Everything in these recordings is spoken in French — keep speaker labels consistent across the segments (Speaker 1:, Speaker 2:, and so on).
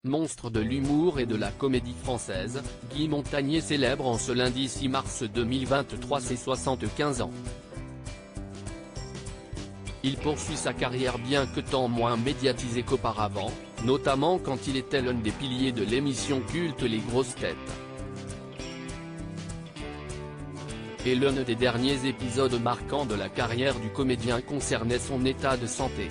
Speaker 1: Monstre de l'humour et de la comédie française, Guy Montagnier célèbre en ce lundi 6 mars 2023 ses 75 ans. Il poursuit sa carrière bien que tant moins médiatisée qu'auparavant, notamment quand il était l'un des piliers de l'émission culte Les Grosses Têtes. Et l'un des derniers épisodes marquants de la carrière du comédien concernait son état de santé.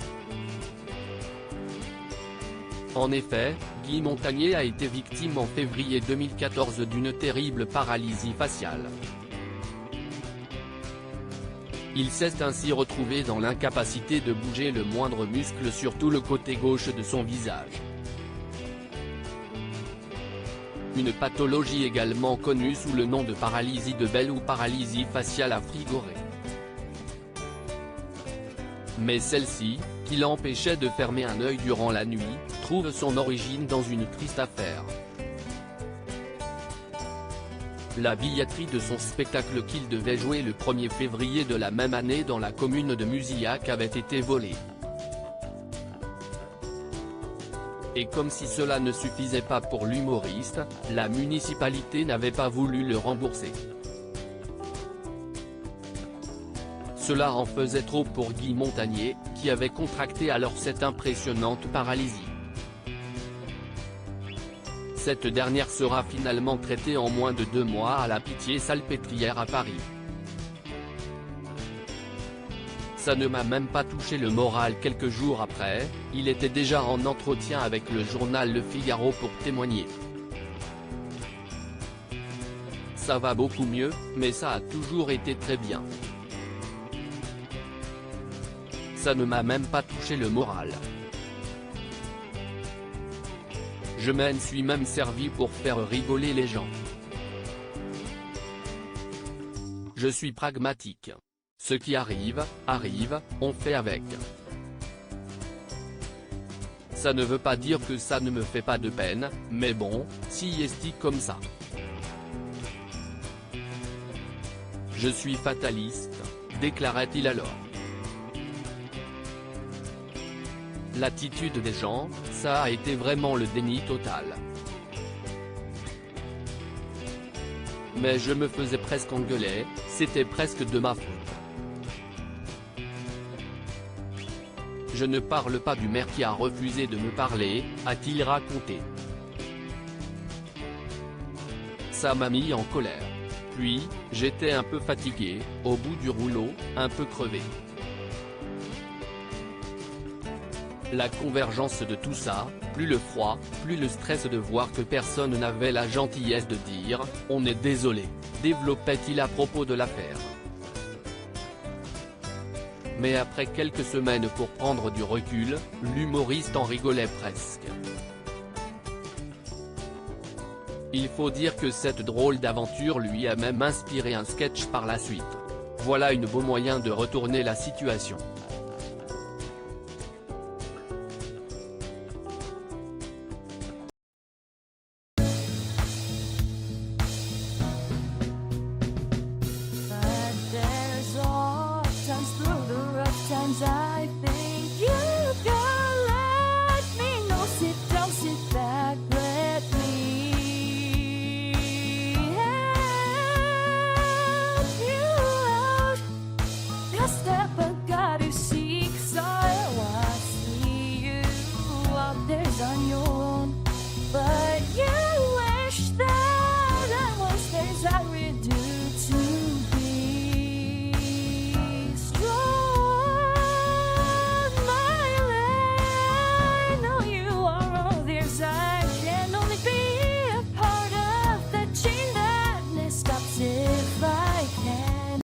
Speaker 1: En effet, Guy Montagnier a été victime en février 2014 d'une terrible paralysie faciale. Il s'est ainsi retrouvé dans l'incapacité de bouger le moindre muscle sur tout le côté gauche de son visage. Une pathologie également connue sous le nom de paralysie de Bell ou paralysie faciale à frigorer. Mais celle-ci, qui l'empêchait de fermer un œil durant la nuit, trouve son origine dans une triste affaire. La billetterie de son spectacle qu'il devait jouer le 1er février de la même année dans la commune de Musillac avait été volée. Et comme si cela ne suffisait pas pour l'humoriste, la municipalité n'avait pas voulu le rembourser. Cela en faisait trop pour Guy Montagnier, qui avait contracté alors cette impressionnante paralysie. Cette dernière sera finalement traitée en moins de 2 mois à la Pitié-Salpêtrière à Paris. Ça ne m'a même pas touché le moral. Quelques jours après, il était déjà en entretien avec le journal Le Figaro pour témoigner. Ça va beaucoup mieux, mais ça a toujours été très bien. Ça ne m'a même pas touché le moral. Je m'en suis même servi pour faire rigoler les gens. Je suis pragmatique. Ce qui arrive, arrive, on fait avec. Ça ne veut pas dire que ça ne me fait pas de peine, mais bon, si est comme ça. Je suis fataliste, déclarait-il alors. L'attitude des gens, ça a été vraiment le déni total. Mais je me faisais presque engueuler, c'était presque de ma faute. Je ne parle pas du maire qui a refusé de me parler, a-t-il raconté. Ça m'a mis en colère. Puis, j'étais un peu fatigué, au bout du rouleau, un peu crevé. La convergence de tout ça, plus le froid, plus le stress de voir que personne n'avait la gentillesse de dire « on est désolé », développait-il à propos de l'affaire. Mais après quelques semaines pour prendre du recul, l'humoriste en rigolait presque. Il faut dire que cette drôle d'aventure lui a même inspiré un sketch par la suite. Voilà un beau moyen de retourner la situation.
Speaker 2: I think you can let me know. Sit down, sit back, let me help you out. Just step back, you seek, so I see you out there on your own, but